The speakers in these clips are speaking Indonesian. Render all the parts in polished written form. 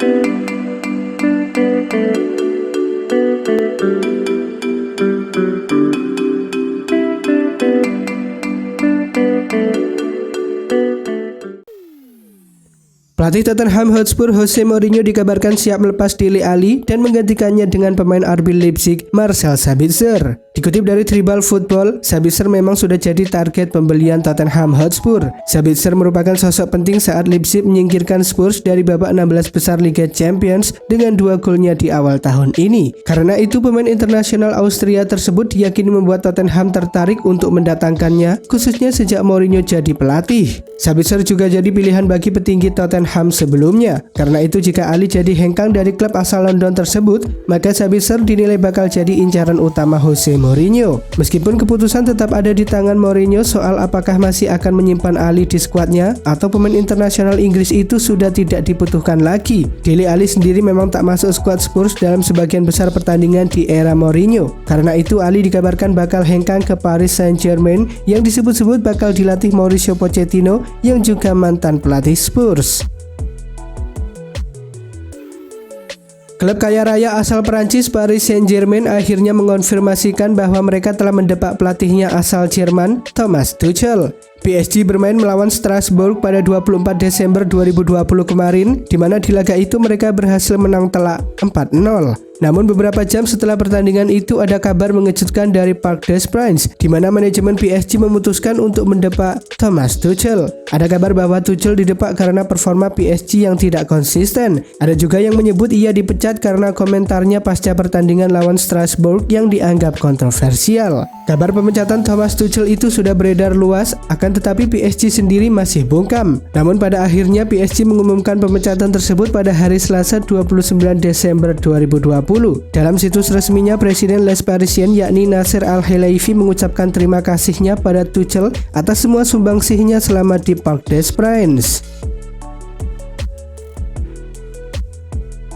Pelatih Tottenham Hotspur Jose Mourinho dikabarkan siap melepas Dele Alli dan menggantikannya dengan pemain RB Leipzig Marcel Sabitzer. Dikutip dari Tribal Football, Sabitzer memang sudah jadi target pembelian Tottenham Hotspur. Sabitzer merupakan sosok penting saat Leipzig menyingkirkan Spurs dari babak 16 besar Liga Champions dengan 2 golnya di awal tahun ini. Karena itu pemain internasional Austria tersebut diyakini membuat Tottenham tertarik untuk mendatangkannya, khususnya sejak Mourinho jadi pelatih. Sabitzer juga jadi pilihan bagi petinggi Tottenham sebelumnya. Karena itu jika Alli jadi hengkang dari klub asal London tersebut, maka Sabitzer dinilai bakal jadi incaran utama Jose Mourinho. Meskipun keputusan tetap ada di tangan Mourinho soal apakah masih akan menyimpan Alli di skuadnya atau pemain internasional Inggris itu sudah tidak dibutuhkan lagi. Dele Alli sendiri memang tak masuk skuad Spurs dalam sebagian besar pertandingan di era Mourinho. Karena itu Alli dikabarkan bakal hengkang ke Paris Saint-Germain yang disebut-sebut bakal dilatih Mauricio Pochettino yang juga mantan pelatih Spurs. Klub kaya raya asal Perancis Paris Saint-Germain akhirnya mengonfirmasikan bahwa mereka telah mendepak pelatihnya asal Jerman Thomas Tuchel. PSG bermain melawan Strasbourg pada 24 Desember 2020 kemarin, di mana di laga itu mereka berhasil menang telak 4-0. Namun beberapa jam setelah pertandingan itu ada kabar mengejutkan dari Parc des Princes, di mana manajemen PSG memutuskan untuk mendepak Thomas Tuchel. Ada kabar bahwa Tuchel didepak karena performa PSG yang tidak konsisten. Ada juga yang menyebut ia dipecat karena komentarnya pasca pertandingan lawan Strasbourg yang dianggap kontroversial. Kabar pemecatan Thomas Tuchel itu sudah beredar luas, akan tetapi PSG sendiri masih bungkam. Namun pada akhirnya PSG mengumumkan pemecatan tersebut pada hari Selasa 29 Desember 2020. Dalam situs resminya, Presiden Les Parisiens yakni Nasser Al-Khelaifi mengucapkan terima kasihnya pada Tuchel atas semua sumbangsihnya selama di Parc des Princes.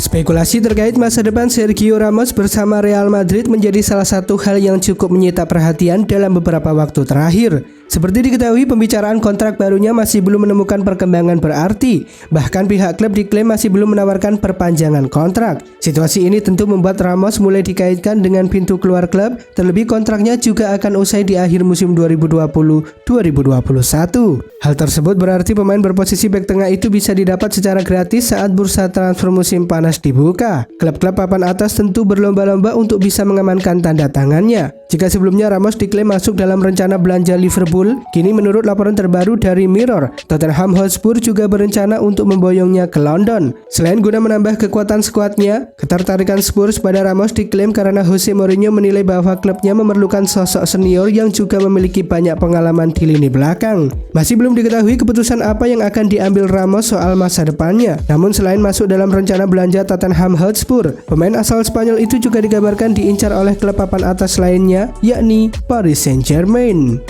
Spekulasi terkait masa depan Sergio Ramos bersama Real Madrid menjadi salah satu hal yang cukup menyita perhatian dalam beberapa waktu terakhir. Seperti diketahui, pembicaraan kontrak barunya masih belum menemukan perkembangan berarti. Bahkan pihak klub diklaim masih belum menawarkan perpanjangan kontrak. Situasi ini tentu membuat Ramos mulai dikaitkan dengan pintu keluar klub, terlebih kontraknya juga akan usai di akhir musim 2020-2021. Hal tersebut berarti pemain berposisi bek tengah itu bisa didapat secara gratis saat bursa transfer musim panas dibuka. Klub-klub papan atas tentu berlomba-lomba untuk bisa mengamankan tanda tangannya. Jika sebelumnya Ramos diklaim masuk dalam rencana belanja Liverpool, kini menurut laporan terbaru dari Mirror, Tottenham Hotspur juga berencana untuk memboyongnya ke London. Selain guna menambah kekuatan skuadnya, ketertarikan Spurs pada Ramos diklaim karena Jose Mourinho menilai bahwa klubnya memerlukan sosok senior yang juga memiliki banyak pengalaman di lini belakang. Masih belum diketahui keputusan apa yang akan diambil Ramos soal masa depannya. Namun selain masuk dalam rencana belanja Tottenham Hotspur, pemain asal Spanyol itu juga dikabarkan diincar oleh klub papan atas lainnya, yakni Paris Saint-Germain.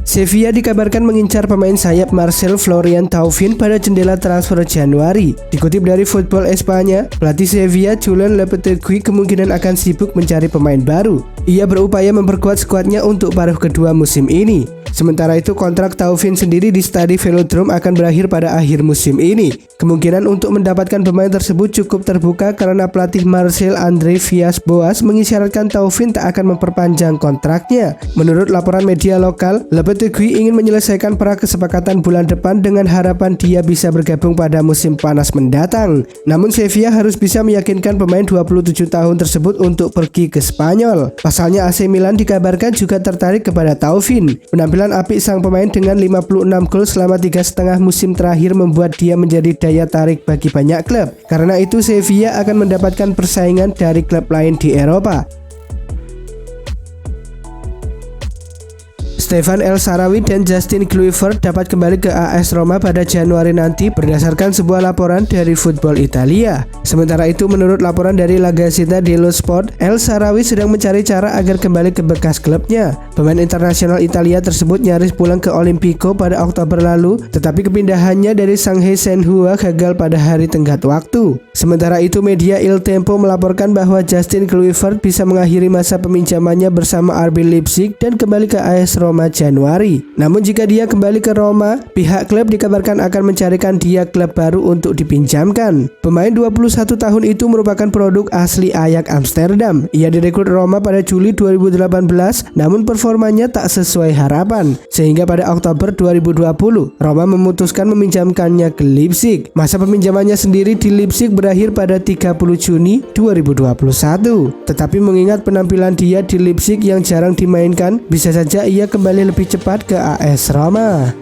Sevilla dikabarkan mengincar pemain sayap Marcel Florian Thauvin pada jendela transfer Januari. Dikutip dari Football Espanya, pelatih Sevilla Julen Lopetegui kemungkinan akan sibuk mencari pemain baru. Ia berupaya memperkuat skuadnya untuk paruh kedua musim ini. Sementara itu kontrak Thauvin sendiri di Stade Velodrome akan berakhir pada akhir musim ini. Kemungkinan untuk mendapatkan pemain tersebut cukup terbuka karena pelatih Marcel André Villas-Boas mengisyaratkan Thauvin tak akan memperpanjang kontraknya. Menurut laporan media lokal, Lopetegui ingin menyelesaikan prakesepakatan bulan depan dengan harapan dia bisa bergabung pada musim panas mendatang. Namun Sevilla harus bisa meyakinkan pemain 27 tahun tersebut untuk pergi ke Spanyol. Pasalnya AC Milan dikabarkan juga tertarik kepada Thauvin. Penampilan apik sang pemain dengan 56 gol selama 3,5 musim terakhir membuat dia menjadi daya tarik bagi banyak klub. Karena itu Sevilla akan mendapatkan persaingan dari klub lain di Eropa. Stefan El Shaarawy dan Justin Kluivert dapat kembali ke AS Roma pada Januari nanti berdasarkan sebuah laporan dari Football Italia. Sementara itu menurut laporan dari La Gazzetta dello Sport, El Shaarawy sedang mencari cara agar kembali ke bekas klubnya. Pemain internasional Italia tersebut nyaris pulang ke Olimpico pada Oktober lalu, tetapi kepindahannya dari Shanghai Shenhua gagal pada hari tenggat waktu. Sementara itu media Il Tempo melaporkan bahwa Justin Kluivert bisa mengakhiri masa peminjamannya bersama RB Leipzig dan kembali ke AS Roma Roma Januari. Namun jika dia kembali ke Roma, pihak klub dikabarkan akan mencarikan dia klub baru untuk dipinjamkan. Pemain 21 tahun itu merupakan produk asli Ajax Amsterdam. Ia direkrut Roma pada Juli 2018, namun performanya tak sesuai harapan. Sehingga pada Oktober 2020, Roma memutuskan meminjamkannya ke Leipzig. Masa peminjamannya sendiri di Leipzig berakhir pada 30 Juni 2021. Tetapi mengingat penampilan dia di Leipzig yang jarang dimainkan, bisa saja ia kembali lebih cepat ke AS Roma.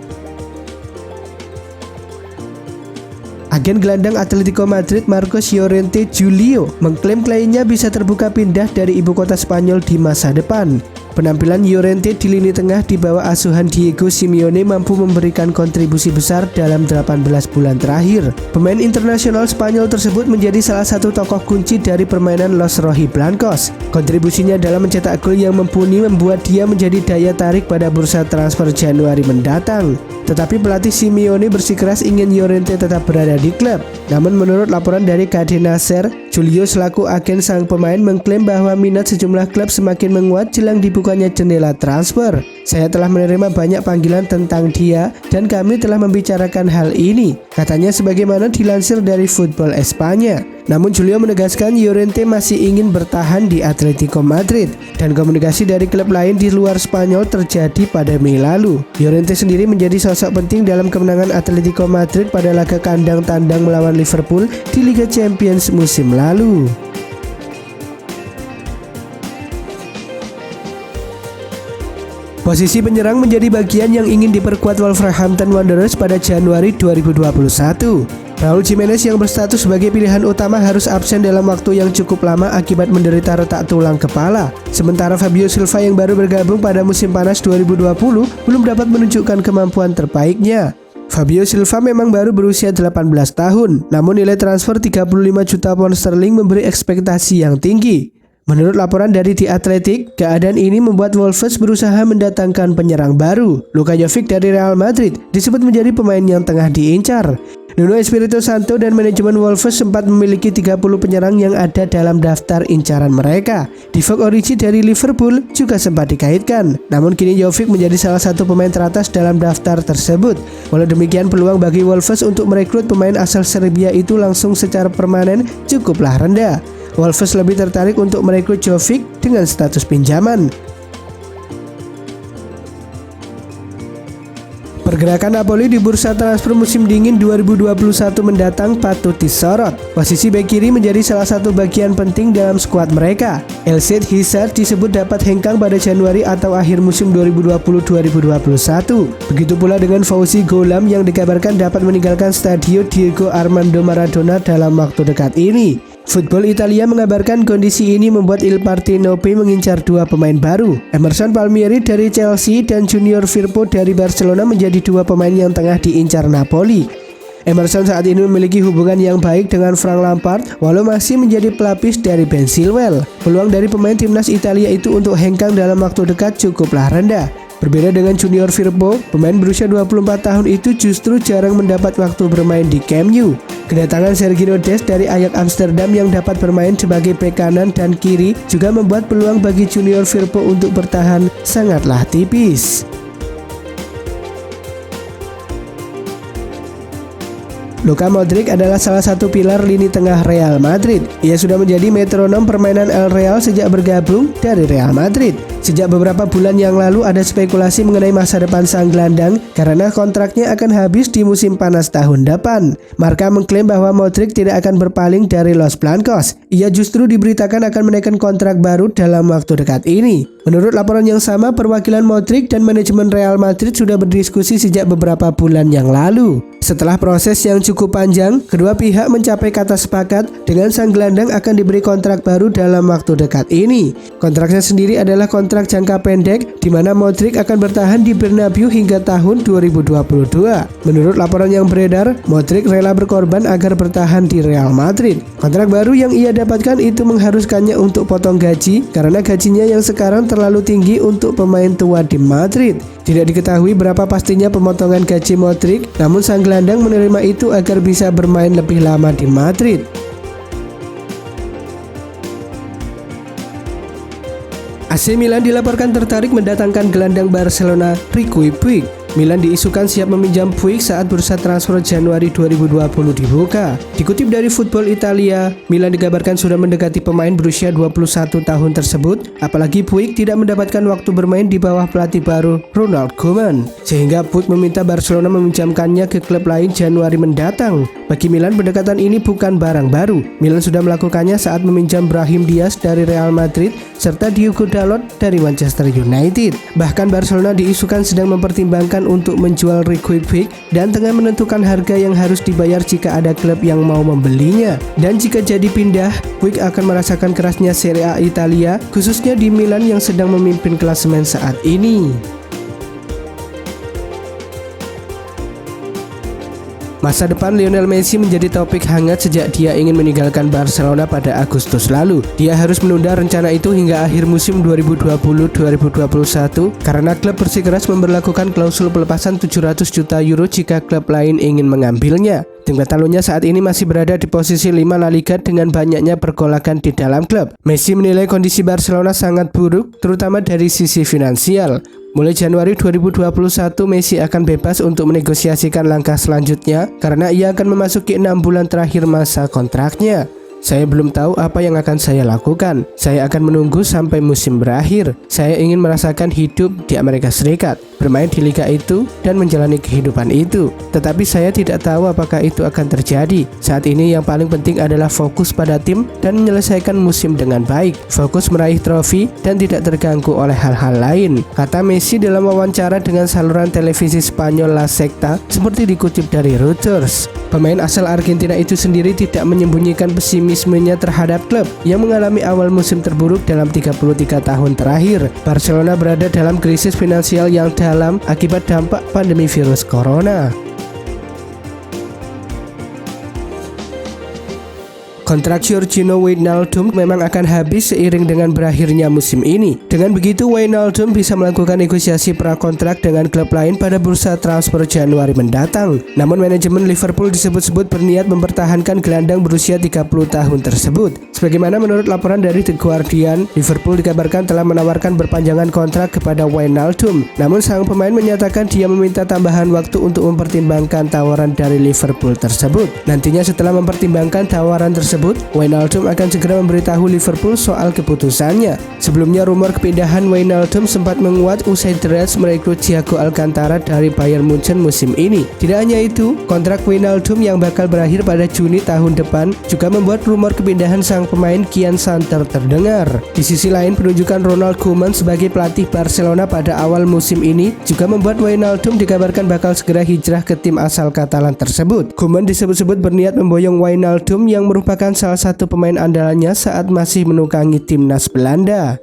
Agen gelandang Atletico Madrid Marcos Llorente Julio mengklaim kliennya bisa terbuka pindah dari ibu kota Spanyol di masa depan. Penampilan Llorente di lini tengah di bawah asuhan Diego Simeone mampu memberikan kontribusi besar dalam 18 bulan terakhir. Pemain internasional Spanyol tersebut menjadi salah satu tokoh kunci dari permainan Los Rojiblancos. Kontribusinya dalam mencetak gol yang mumpuni membuat dia menjadi daya tarik pada bursa transfer Januari mendatang. Tetapi pelatih Simeone bersikeras ingin Llorente tetap berada di klub. Namun menurut laporan dari Cadena SER, Julio selaku agen sang pemain mengklaim bahwa minat sejumlah klub semakin menguat jelang dibukanya jendela transfer. Saya telah menerima banyak panggilan tentang dia dan kami telah membicarakan hal ini, katanya sebagaimana dilansir dari Football Espanya. Namun Julio menegaskan Llorente masih ingin bertahan di Atletico Madrid dan komunikasi dari klub lain di luar Spanyol terjadi pada Mei lalu. Llorente sendiri menjadi sosok penting dalam kemenangan Atletico Madrid pada laga kandang tandang melawan Liverpool di Liga Champions musim lalu. Posisi penyerang menjadi bagian yang ingin diperkuat Wolverhampton Wanderers pada Januari 2021. Raul Jimenez yang berstatus sebagai pilihan utama harus absen dalam waktu yang cukup lama akibat menderita retak tulang kepala. Sementara Fabio Silva yang baru bergabung pada musim panas 2020 belum dapat menunjukkan kemampuan terbaiknya. Fabio Silva memang baru berusia 18 tahun, namun nilai transfer 35 juta pound sterling memberi ekspektasi yang tinggi. Menurut laporan dari The Athletic, keadaan ini membuat Wolves berusaha mendatangkan penyerang baru. Luka Jovic dari Real Madrid disebut menjadi pemain yang tengah diincar. Nuno Espirito Santo dan manajemen Wolves sempat memiliki 30 penyerang yang ada dalam daftar incaran mereka. Divock Origi dari Liverpool juga sempat dikaitkan. Namun kini Jovic menjadi salah satu pemain teratas dalam daftar tersebut. Walau demikian, peluang bagi Wolves untuk merekrut pemain asal Serbia itu langsung secara permanen cukuplah rendah. Wolves lebih tertarik untuk merekrut Jovic dengan status pinjaman. Pergerakan Napoli di bursa transfer musim dingin 2021 mendatang patut disorot. Posisi bek kiri menjadi salah satu bagian penting dalam skuad mereka. El Said Hissar disebut dapat hengkang pada Januari atau akhir musim 2020-2021. Begitu pula dengan Fauzi Golam yang dikabarkan dapat meninggalkan Stadio Diego Armando Maradona dalam waktu dekat ini. Football Italia mengabarkan kondisi ini membuat Il Partenope mengincar dua pemain baru. Emerson Palmieri dari Chelsea dan Junior Firpo dari Barcelona menjadi dua pemain yang tengah diincar Napoli. Emerson saat ini memiliki hubungan yang baik dengan Frank Lampard walau masih menjadi pelapis dari Ben Chilwell. Peluang dari pemain timnas Italia itu untuk hengkang dalam waktu dekat cukuplah rendah. Berbeda dengan Junior Firpo, pemain berusia 24 tahun itu justru jarang mendapat waktu bermain di Camp Nou. Kedatangan Sergio Dest dari Ajax Amsterdam yang dapat bermain sebagai bek kanan dan kiri juga membuat peluang bagi Junior Firpo untuk bertahan sangatlah tipis. Luka Modric adalah salah satu pilar lini tengah Real Madrid. Ia sudah menjadi metronom permainan El Real sejak bergabung dari Real Madrid. Sejak beberapa bulan yang lalu ada spekulasi mengenai masa depan sang gelandang karena kontraknya akan habis di musim panas tahun depan. Marca mengklaim bahwa Modric tidak akan berpaling dari Los Blancos. Ia justru diberitakan akan menaikkan kontrak baru dalam waktu dekat ini. Menurut laporan yang sama, perwakilan Modric dan manajemen Real Madrid sudah berdiskusi sejak beberapa bulan yang lalu. Setelah proses yang cukup panjang, kedua pihak mencapai kata sepakat dengan sang gelandang akan diberi kontrak baru dalam waktu dekat ini. Kontraknya sendiri adalah kontrak jangka pendek di mana Modric akan bertahan di Bernabeu hingga tahun 2022. Menurut laporan yang beredar, Modric rela berkorban agar bertahan di Real Madrid. Kontrak baru yang ia dapatkan itu mengharuskannya untuk potong gaji karena gajinya yang sekarang terlalu tinggi untuk pemain tua di Madrid. Tidak diketahui berapa pastinya pemotongan gaji Modric, namun sang gelandang menerima itu agar bisa bermain lebih lama di Madrid. AC Milan dilaporkan tertarik mendatangkan gelandang Barcelona Riqui Puig. Milan diisukan siap meminjam Puig saat bursa transfer Januari 2020 dibuka. Dikutip dari Football Italia, Milan dikabarkan sudah mendekati pemain berusia 21 tahun tersebut, apalagi Puig tidak mendapatkan waktu bermain di bawah pelatih baru Ronald Koeman, sehingga Puig meminta Barcelona meminjamkannya ke klub lain Januari mendatang. Bagi Milan, pendekatan ini bukan barang baru. Milan sudah melakukannya saat meminjam Brahim Diaz dari Real Madrid serta Diogo Dalot dari Manchester United. Bahkan Barcelona diisukan sedang mempertimbangkan untuk menjual Riqui Puig dan tengah menentukan harga yang harus dibayar jika ada klub yang mau membelinya. Dan jika jadi pindah, Puig akan merasakan kerasnya Serie A Italia, khususnya di Milan yang sedang memimpin klasemen saat ini. Masa depan Lionel Messi menjadi topik hangat sejak dia ingin meninggalkan Barcelona pada Agustus lalu. Dia harus menunda rencana itu hingga akhir musim 2020-2021 karena klub bersikeras memberlakukan klausul pelepasan 700 juta euro jika klub lain ingin mengambilnya. Tim Catalonia saat ini masih berada di posisi 5 La Liga dengan banyaknya pergolakan di dalam klub. Messi menilai kondisi Barcelona sangat buruk, terutama dari sisi finansial. Mulai Januari 2021, Messi akan bebas untuk menegosiasikan langkah selanjutnya karena ia akan memasuki 6 bulan terakhir masa kontraknya. Saya belum tahu apa yang akan saya lakukan. Saya akan menunggu sampai musim berakhir. Saya ingin merasakan hidup di Amerika Serikat, bermain di liga itu, dan menjalani kehidupan itu. Tetapi saya tidak tahu apakah itu akan terjadi. Saat ini yang paling penting adalah fokus pada tim dan menyelesaikan musim dengan baik. Fokus meraih trofi dan tidak terganggu oleh hal-hal lain, kata Messi dalam wawancara dengan saluran televisi Spanyol La Sexta seperti dikutip dari Reuters. Pemain asal Argentina itu sendiri tidak menyembunyikan pesimismenya terhadap klub yang mengalami awal musim terburuk dalam 33 tahun terakhir. Barcelona berada dalam krisis finansial yang dalam akibat dampak pandemi virus corona. Kontrak Georginio Wijnaldum memang akan habis seiring dengan berakhirnya musim ini. Dengan begitu, Wijnaldum bisa melakukan negosiasi prakontrak dengan klub lain pada bursa transfer Januari mendatang. Namun manajemen Liverpool disebut-sebut berniat mempertahankan gelandang berusia 30 tahun tersebut. Sebagaimana menurut laporan dari The Guardian, Liverpool dikabarkan telah menawarkan perpanjangan kontrak kepada Wijnaldum. Namun sang pemain menyatakan dia meminta tambahan waktu untuk mempertimbangkan tawaran dari Liverpool tersebut. Nantinya setelah mempertimbangkan tawaran tersebut, Wijnaldum akan segera memberitahu Liverpool soal keputusannya. Sebelumnya rumor kepindahan Wijnaldum sempat menguat usai The Reds merekrut Thiago Alcantara dari Bayern Munchen musim ini. Tidak hanya itu, kontrak Wijnaldum yang bakal berakhir pada Juni tahun depan juga membuat rumor kepindahan sang pemain kian santer terdengar. Di sisi lain, penunjukan Ronald Koeman sebagai pelatih Barcelona pada awal musim ini juga membuat Wijnaldum dikabarkan bakal segera hijrah ke tim asal Katalan tersebut. Koeman disebut-sebut berniat memboyong Wijnaldum yang merupakan salah satu pemain andalannya saat masih menukangi timnas Belanda.